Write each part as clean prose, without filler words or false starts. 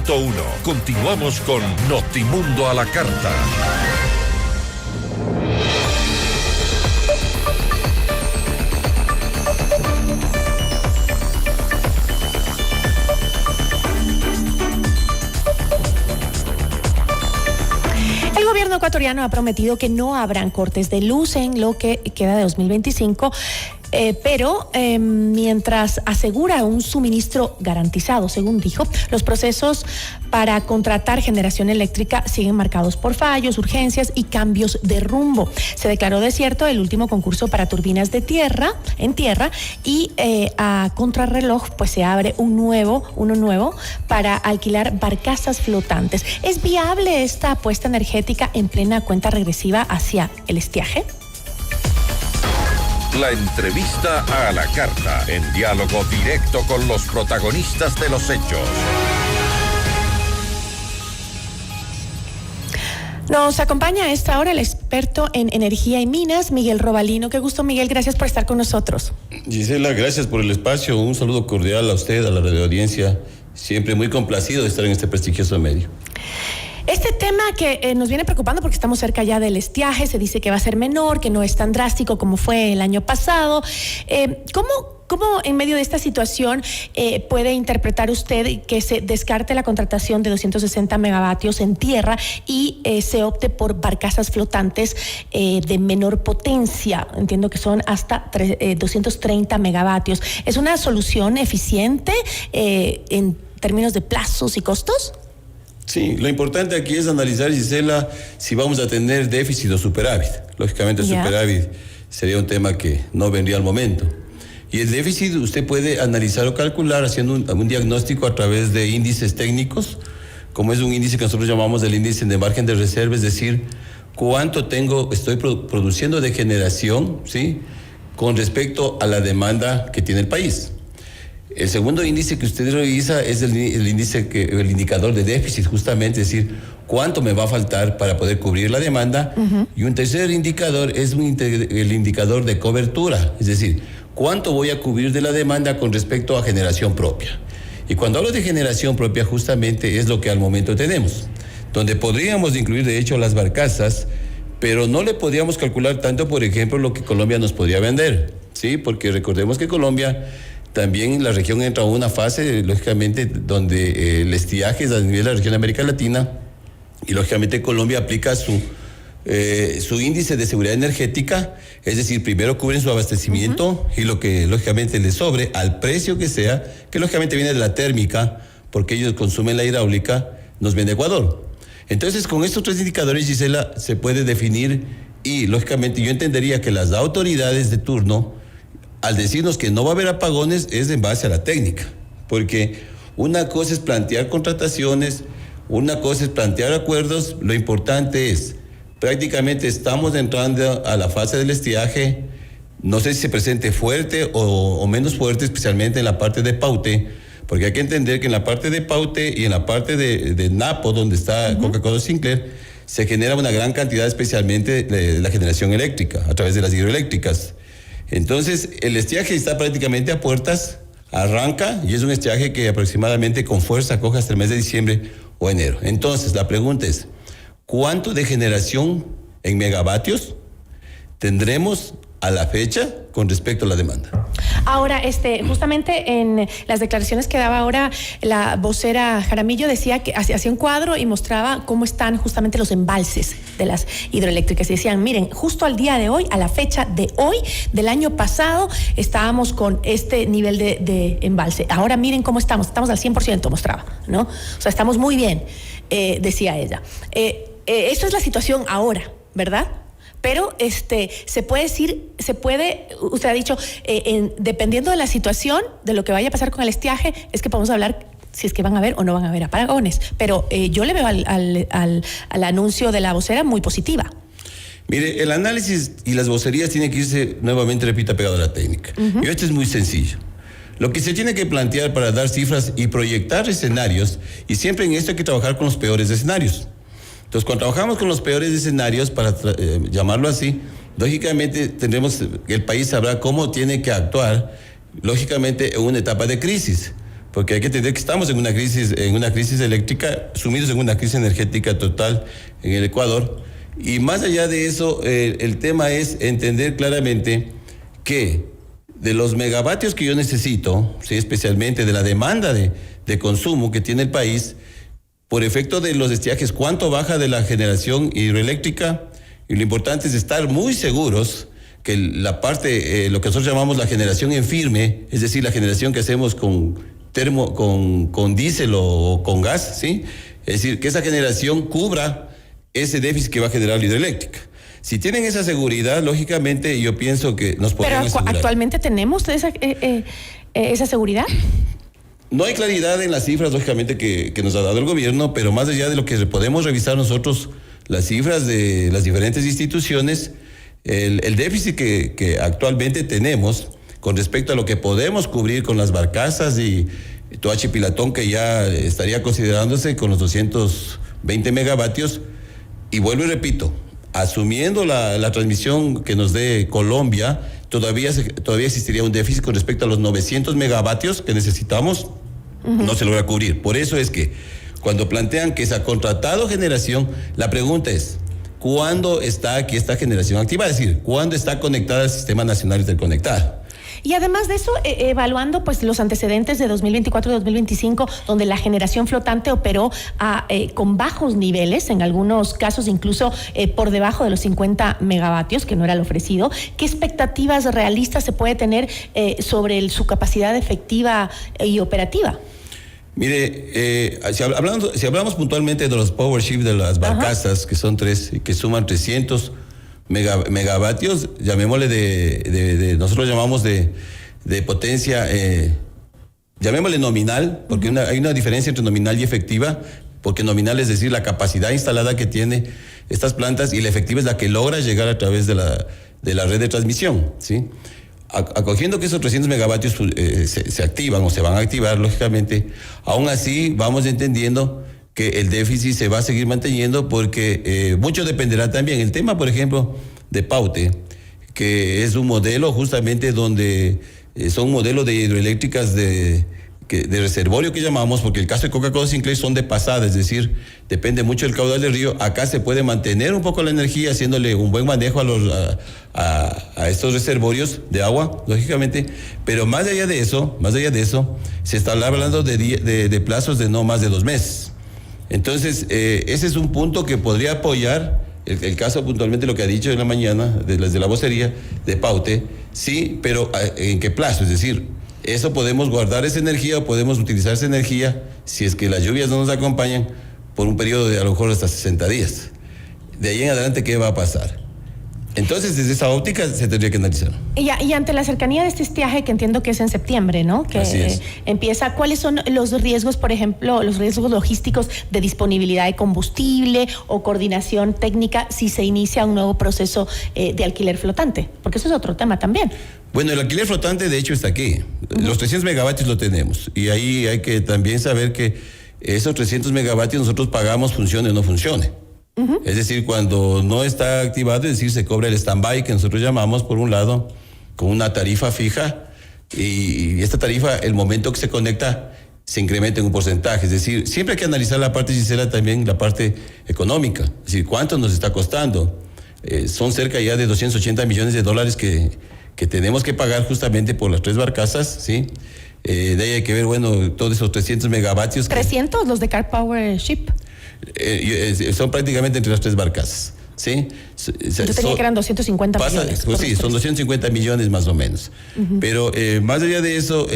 90.1. Continuamos con Notimundo a la Carta. El gobierno ecuatoriano ha prometido que no habrán cortes de luz en lo que queda de 2025, pero mientras asegura un suministro garantizado, según dijo, los procesos para contratar generación eléctrica siguen marcados por fallos, urgencias y cambios de rumbo. Se declaró desierto el último concurso para turbinas en tierra y a contrarreloj pues se abre uno nuevo para alquilar barcazas flotantes. ¿Es viable esta apuesta energética en plena cuenta regresiva hacia el estiaje? La entrevista a la carta, en diálogo directo con los protagonistas de los hechos. Nos acompaña a esta hora el experto en energía y minas, Miguel Robalino. Qué gusto, Miguel, gracias por estar con nosotros. Gisela, gracias por el espacio. Un saludo cordial a usted, a la radioaudiencia. Siempre muy complacido de estar en este prestigioso medio. Este tema que nos viene preocupando porque estamos cerca ya del estiaje, se dice que va a ser menor, que no es tan drástico como fue el año pasado. ¿Cómo en medio de esta situación puede interpretar usted que se descarte la contratación de 260 megavatios en tierra y se opte por barcazas flotantes de menor potencia? Entiendo que son hasta 230 megavatios. ¿Es una solución eficiente en términos de plazos y costos? Sí, lo importante aquí es analizar, Gisela, si vamos a tener déficit o superávit. Lógicamente el superávit sería un tema que no vendría al momento. Y el déficit usted puede analizar o calcular haciendo un diagnóstico a través de índices técnicos, como es un índice que nosotros llamamos el índice de margen de reserva, es decir, cuánto estoy produciendo de generación, ¿sí?, con respecto a la demanda que tiene el país. El segundo índice que usted revisa es el indicador de déficit, justamente, es decir, cuánto me va a faltar para poder cubrir la demanda. Y un tercer indicador es el indicador de cobertura, es decir, cuánto voy a cubrir de la demanda con respecto a generación propia. Y cuando hablo de generación propia, justamente es lo que al momento tenemos, donde podríamos incluir, de hecho, las barcazas, pero no le podríamos calcular tanto, por ejemplo, lo que Colombia nos podría vender, ¿sí? Porque recordemos que Colombia... También la región entra a una fase, lógicamente, donde el estiaje es a nivel de la región de América Latina y, lógicamente, Colombia aplica su índice de seguridad energética, es decir, primero cubren su abastecimiento y lo que, lógicamente, les sobre al precio que sea, que, lógicamente, viene de la térmica, porque ellos consumen la hidráulica, nos vende Ecuador. Entonces, con estos tres indicadores, Gisela, se puede definir y, lógicamente, yo entendería que las autoridades de turno, al decirnos que no va a haber apagones, es en base a la técnica, porque una cosa es plantear contrataciones, una cosa es plantear acuerdos, lo importante es, prácticamente estamos entrando a la fase del estiaje, no sé si se presente fuerte o menos fuerte, especialmente en la parte de Paute, porque hay que entender que en la parte de Paute y en la parte de Napo, donde está Coca-Cola Sinclair, se genera una gran cantidad, especialmente de la generación eléctrica, a través de las hidroeléctricas. Entonces, el estiaje está prácticamente a puertas, arranca y es un estiaje que aproximadamente con fuerza coge hasta el mes de diciembre o enero. Entonces, la pregunta es, ¿cuánto de generación en megavatios tendremos a la fecha con respecto a la demanda? Ahora, justamente en las declaraciones que daba ahora la vocera Jaramillo, decía que hacía un cuadro y mostraba cómo están justamente los embalses de las hidroeléctricas. Y decían, miren, justo al día de hoy, a la fecha de hoy, del año pasado, estábamos con este nivel de embalse. Ahora miren cómo estamos al 100%, mostraba, ¿no? O sea, estamos muy bien, decía ella. Eso es la situación ahora, ¿verdad? Pero se puede decir, usted ha dicho, dependiendo de la situación, de lo que vaya a pasar con el estiaje, es que podemos hablar si es que van a haber o no van a haber apagones. Pero yo le veo al anuncio de la vocera muy positiva. Mire, el análisis y las vocerías tienen que irse, nuevamente repito, pegado a la técnica. Y esto es muy sencillo. Lo que se tiene que plantear para dar cifras y proyectar escenarios, y siempre en esto hay que trabajar con los peores escenarios. Entonces, cuando trabajamos con los peores escenarios, para llamarlo así, lógicamente el país sabrá cómo tiene que actuar, lógicamente en una etapa de crisis. porque hay que entender que estamos en una crisis eléctrica, sumidos en una crisis energética total en el Ecuador. Y más allá de eso, el tema es entender claramente que de los megavatios que yo necesito, ¿sí?, especialmente de la demanda de consumo que tiene el país, por efecto de los estiajes, cuánto baja de la generación hidroeléctrica, y lo importante es estar muy seguros que la parte, lo que nosotros llamamos la generación en firme, es decir, la generación que hacemos con diésel o con gas, ¿sí? Es decir, que esa generación cubra ese déficit que va a generar la hidroeléctrica. Si tienen esa seguridad, lógicamente yo pienso que nos podemos asegurar. ¿Pero actualmente tenemos esa seguridad? No hay claridad en las cifras, lógicamente, que nos ha dado el gobierno, pero más allá de lo que podemos revisar nosotros, las cifras de las diferentes instituciones, el déficit que actualmente tenemos con respecto a lo que podemos cubrir con las barcazas y Toachi Pilatón, que ya estaría considerándose con los 220 megavatios, y vuelvo y repito, asumiendo la transmisión que nos dé Colombia, todavía existiría un déficit con respecto a los 900 megavatios que necesitamos, no se logra cubrir. Por eso es que cuando plantean que se ha contratado generación, la pregunta es, ¿cuándo está aquí esta generación activa? Es decir, ¿cuándo está conectada al Sistema Nacional Interconectado? Y además de eso, evaluando pues los antecedentes de 2024 y 2025, donde la generación flotante operó con bajos niveles, en algunos casos incluso por debajo de los 50 megavatios, que no era lo ofrecido, ¿qué expectativas realistas se puede tener sobre su capacidad efectiva y operativa? Mire, si hablamos puntualmente de los power ships de las barcazas, que son 3, que suman 300 megavatios, llamémosle nosotros llamamos de potencia, llamémosle nominal, porque hay una diferencia entre nominal y efectiva, porque nominal es decir, la capacidad instalada que tiene estas plantas, y la efectiva es la que logra llegar a través de la red de transmisión, ¿sí? Acogiendo que esos 300 megavatios se activan o se van a activar, lógicamente, aún así vamos entendiendo que el déficit se va a seguir manteniendo, porque mucho dependerá también. El tema, por ejemplo, de Paute, que es un modelo justamente donde son modelos de hidroeléctricas de reservorio que llamamos, porque el caso de Coca-Cola Sinclair son de pasada, es decir, depende mucho del caudal del río. Acá se puede mantener un poco la energía haciéndole un buen manejo a estos reservorios de agua, lógicamente, pero más allá de eso, se está hablando de plazos de no más de 2 meses. Entonces, ese es un punto que podría apoyar el caso puntualmente, lo que ha dicho en la mañana, de la vocería de Paute, sí, pero ¿en qué plazo? Es decir, eso podemos guardar esa energía o podemos utilizar esa energía si es que las lluvias no nos acompañan por un periodo de a lo mejor hasta 60 días. De ahí en adelante, ¿qué va a pasar? Entonces, desde esa óptica se tendría que analizar. Y ante la cercanía de este estiaje, que entiendo que es en septiembre, ¿no? Que empieza, ¿cuáles son los riesgos, por ejemplo, los riesgos logísticos de disponibilidad de combustible o coordinación técnica si se inicia un nuevo proceso de alquiler flotante? Porque eso es otro tema también. Bueno, el alquiler flotante de hecho está aquí. Los 300 megavatios lo tenemos. Y ahí hay que también saber que esos 300 megavatios nosotros pagamos funcione o no funcione. Es decir, cuando no está activado, es decir, se cobra el stand-by, que nosotros llamamos, por un lado, con una tarifa fija, y esta tarifa, el momento que se conecta, se incrementa en un porcentaje. Es decir, siempre hay que analizar la parte, Gisela, también la parte económica. Es decir, ¿cuánto nos está costando? Son cerca ya de 280 millones de dólares que tenemos que pagar justamente por las 3 barcazas, ¿sí? De ahí hay que ver, bueno, todos esos 300 megavatios. ¿300 los de Car Power Ship? Son prácticamente entre las 3 barcazas, ¿sí? Yo tenía que eran 250 millones. Pues sí, son 250 millones más o menos. Pero más allá de eso,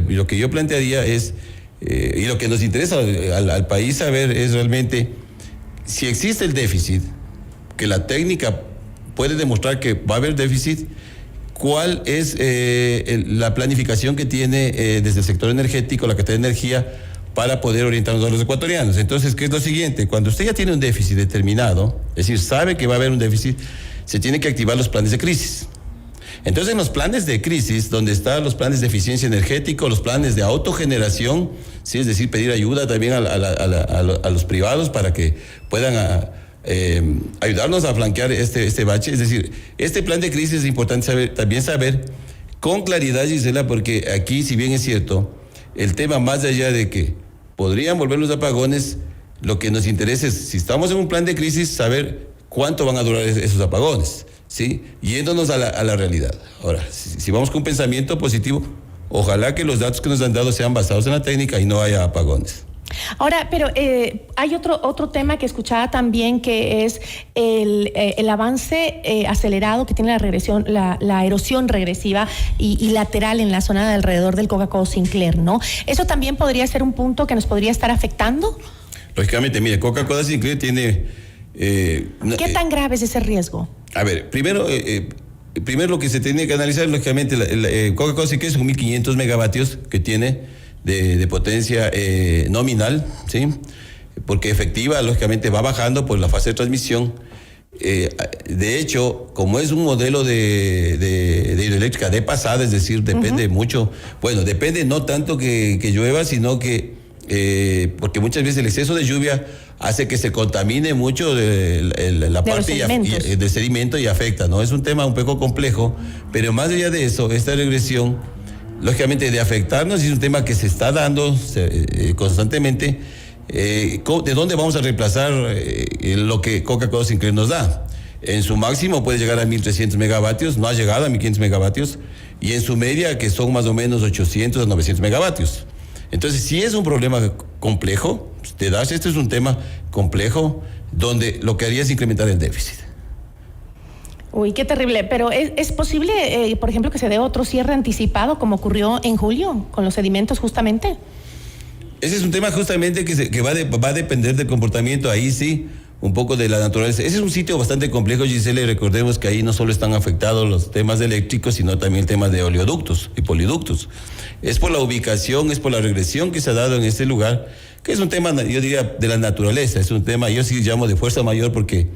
lo que yo plantearía es, y lo que nos interesa al país saber es realmente, si existe el déficit, que la técnica puede demostrar que va a haber déficit, ¿cuál es la planificación que tiene desde el sector energético, la Secretaría de Energía, para poder orientarnos a los ecuatorianos? Entonces, ¿qué es lo siguiente? Cuando usted ya tiene un déficit determinado, es decir, sabe que va a haber un déficit, se tiene que activar los planes de crisis. Entonces, en los planes de crisis, donde están los planes de eficiencia energética, los planes de autogeneración, ¿sí? Es decir, pedir ayuda también a los privados para que puedan ayudarnos a flanquear este bache. Es decir, este plan de crisis es importante también saber con claridad, Gisela, porque aquí, si bien es cierto, el tema más allá de que podrían volver los apagones, lo que nos interesa es, si estamos en un plan de crisis, saber cuánto van a durar esos apagones, ¿sí? Yéndonos a la realidad. Ahora, si vamos con un pensamiento positivo, ojalá que los datos que nos han dado sean basados en la técnica y no haya apagones. Ahora, pero hay otro tema que escuchaba también, que es el avance acelerado que tiene la erosión regresiva y lateral en la zona de alrededor del Coca-Cola Sinclair, ¿no? ¿Eso también podría ser un punto que nos podría estar afectando? Lógicamente, mire, Coca-Cola Sinclair tiene... ¿Qué tan grave es ese riesgo? A ver, primero lo que se tiene que analizar, lógicamente, Coca-Cola Sinclair son 1.500 megavatios que tiene de potencia nominal, ¿sí? Porque efectiva, lógicamente, va bajando por la fase de transmisión. De hecho, como es un modelo de hidroeléctrica de pasada, es decir, depende mucho, bueno, depende no tanto que llueva, sino que, porque muchas veces el exceso de lluvia hace que se contamine mucho la parte del sedimento y afecta, ¿no? Es un tema un poco complejo, pero más allá de eso, esta regresión, lógicamente, de afectarnos, es un tema que se está dando constantemente. ¿De dónde vamos a reemplazar lo que Coca-Cola Sinclair nos da? En su máximo puede llegar a 1.300 megavatios, no ha llegado a 1.500 megavatios, y en su media, que son más o menos 800 a 900 megavatios. Entonces, sí es un problema complejo, este es un tema complejo, donde lo que haría es incrementar el déficit. Uy, qué terrible. Pero ¿es posible, por ejemplo, que se dé otro cierre anticipado como ocurrió en julio con los sedimentos justamente? Ese es un tema justamente que va a depender del comportamiento, ahí sí, un poco de la naturaleza. Ese es un sitio bastante complejo, Gisela, y recordemos que ahí no solo están afectados los temas eléctricos, sino también el tema de oleoductos y poliductos. Es por la ubicación, es por la regresión que se ha dado en este lugar, que es un tema, yo diría, de la naturaleza. Es un tema, yo sí llamo de fuerza mayor, porque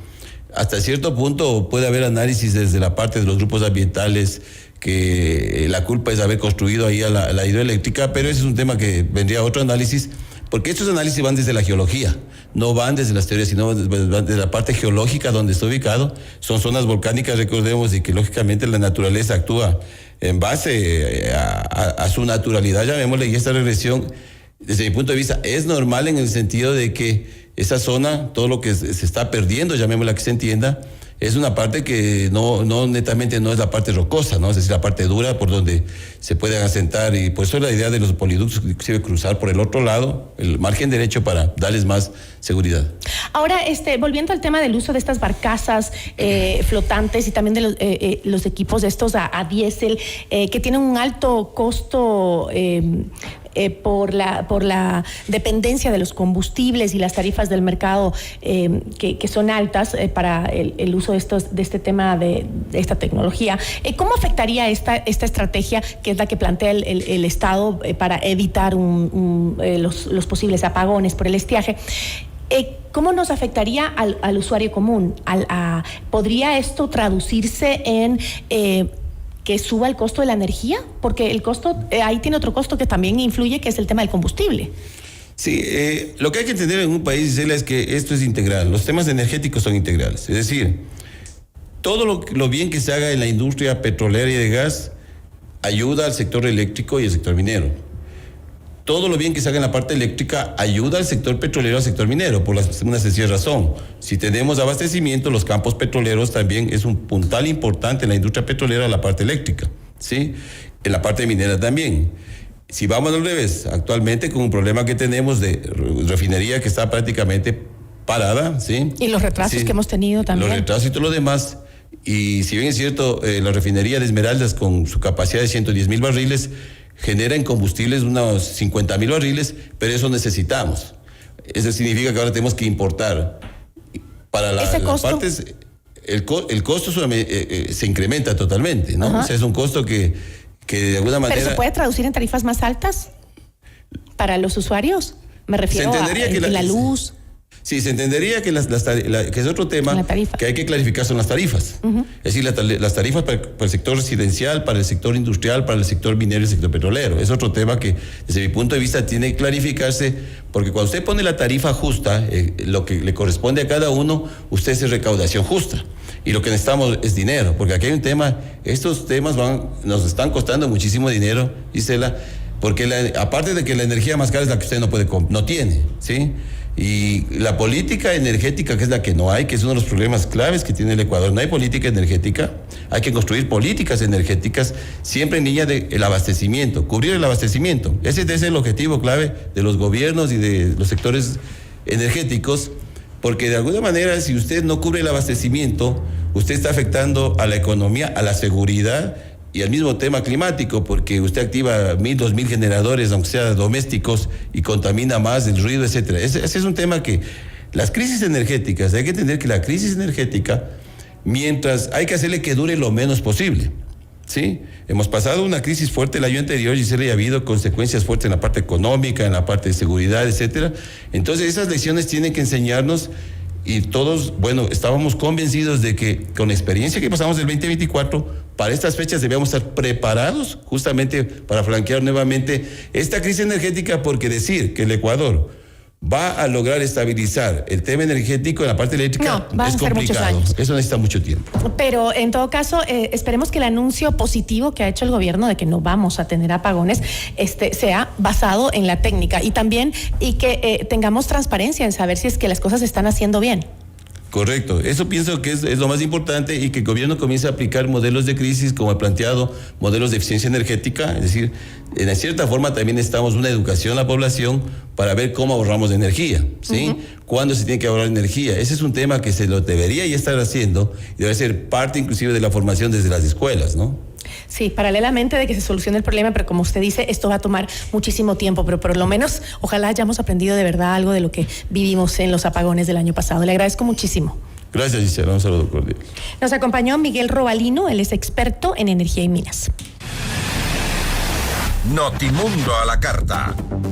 hasta cierto punto puede haber análisis desde la parte de los grupos ambientales, que la culpa es haber construido ahí a la hidroeléctrica, pero ese es un tema que vendría a otro análisis, porque estos análisis van desde la geología, no van desde las teorías, sino van desde la parte geológica donde está ubicado. Son zonas volcánicas, recordemos, y que lógicamente la naturaleza actúa en base a su naturalidad, llamémosle, y esta regresión, desde mi punto de vista, es normal en el sentido de que esa zona, todo lo que se está perdiendo, llamémosla que se entienda, es una parte que no netamente no es la parte rocosa, ¿no? Es decir, la parte dura por donde se pueden asentar, y por eso es la idea de los poliductos, inclusive cruzar por el otro lado, el margen derecho, para darles más seguridad. Ahora, volviendo al tema del uso de estas barcazas flotantes y también de los equipos estos a diésel, que tienen un alto costo por la dependencia de los combustibles y las tarifas del mercado que son altas para el uso de este tema, de esta tecnología. ¿Cómo afectaría esta estrategia, que es la que plantea el Estado para evitar los posibles apagones por el estiaje? ¿Cómo nos afectaría al usuario común? ¿Podría esto traducirse en que suba el costo de la energía? Porque el costo, ahí tiene otro costo que también influye, que es el tema del combustible. Sí, lo que hay que entender en un país, Gisela, es que esto es integral. Los temas energéticos son integrales. Es decir, todo lo bien que se haga en la industria petrolera y de gas ayuda al sector eléctrico y al sector minero. Todo lo bien que se haga en la parte eléctrica ayuda al sector petrolero y al sector minero, por una sencilla razón. Si tenemos abastecimiento, los campos petroleros también es un puntal importante en la industria petrolera, la parte eléctrica, ¿sí? En la parte minera también. Si vamos al revés, actualmente con un problema que tenemos de refinería que está prácticamente parada, ¿sí? Y los retrasos que hemos tenido también. Los retrasos y todo lo demás. Y si bien es cierto, la refinería de Esmeraldas, con su capacidad de 110,000 barriles, genera en combustibles unos 50,000 barriles, pero eso necesitamos. Eso significa que ahora tenemos que importar. Para las partes, el costo se incrementa totalmente, ¿no? O sea, es un costo que de alguna manera... ¿Pero se puede traducir en tarifas más altas para los usuarios? Me refiero a la luz. Sí, se entendería que que es otro tema que hay que clarificar, son las tarifas. Es decir, las tarifas para el sector residencial, para el sector industrial, para el sector minero y el sector petrolero. Es otro tema que, desde mi punto de vista, tiene que clarificarse, porque cuando usted pone la tarifa justa, lo que le corresponde a cada uno, usted hace recaudación justa. Y lo que necesitamos es dinero, porque aquí hay un tema, estos temas nos están costando muchísimo dinero, Gisela. Porque aparte de que la energía más cara es la que usted no tiene, ¿sí? Y la política energética, que es la que no hay, que es uno de los problemas claves que tiene el Ecuador. No hay política energética, hay que construir políticas energéticas siempre en línea del abastecimiento, cubrir el abastecimiento. Ese es el objetivo clave de los gobiernos y de los sectores energéticos, porque de alguna manera si usted no cubre el abastecimiento, usted está afectando a la economía, a la seguridad y al mismo tema climático, porque usted activa 1.000, 2.000 generadores, aunque sea domésticos, y contamina más el ruido, etcétera. Ese es un tema que las crisis energéticas, hay que entender que la crisis energética, mientras hay que hacerle que dure lo menos posible, ¿sí? Hemos pasado una crisis fuerte el año anterior, Gisela, y ha habido consecuencias fuertes en la parte económica, en la parte de seguridad, etcétera. Entonces esas lecciones tienen que enseñarnos. Y todos, bueno, estábamos convencidos de que con la experiencia que pasamos del 2024, para estas fechas debíamos estar preparados justamente para flanquear nuevamente esta crisis energética, porque decir que el Ecuador va a lograr estabilizar el tema energético en la parte eléctrica no, es complicado. Eso necesita mucho tiempo. Pero en todo caso, esperemos que el anuncio positivo que ha hecho el gobierno de que no vamos a tener apagones sea basado en la técnica y también que tengamos transparencia en saber si es que las cosas se están haciendo bien. Correcto, eso pienso que es lo más importante, y que el gobierno comience a aplicar modelos de crisis, como he planteado, modelos de eficiencia energética, es decir, en cierta forma también necesitamos una educación a la población para ver cómo ahorramos de energía, ¿sí? ¿Cuándo se tiene que ahorrar energía? Ese es un tema que se lo debería ya estar haciendo y debe ser parte inclusive de la formación desde las escuelas, ¿no? Sí, paralelamente de que se solucione el problema, pero como usted dice, esto va a tomar muchísimo tiempo, pero por lo menos ojalá hayamos aprendido de verdad algo de lo que vivimos en los apagones del año pasado. Le agradezco muchísimo. Gracias, Gisela. Un saludo cordial. Nos acompañó Miguel Robalino, él es experto en energía y minas. Notimundo a la carta.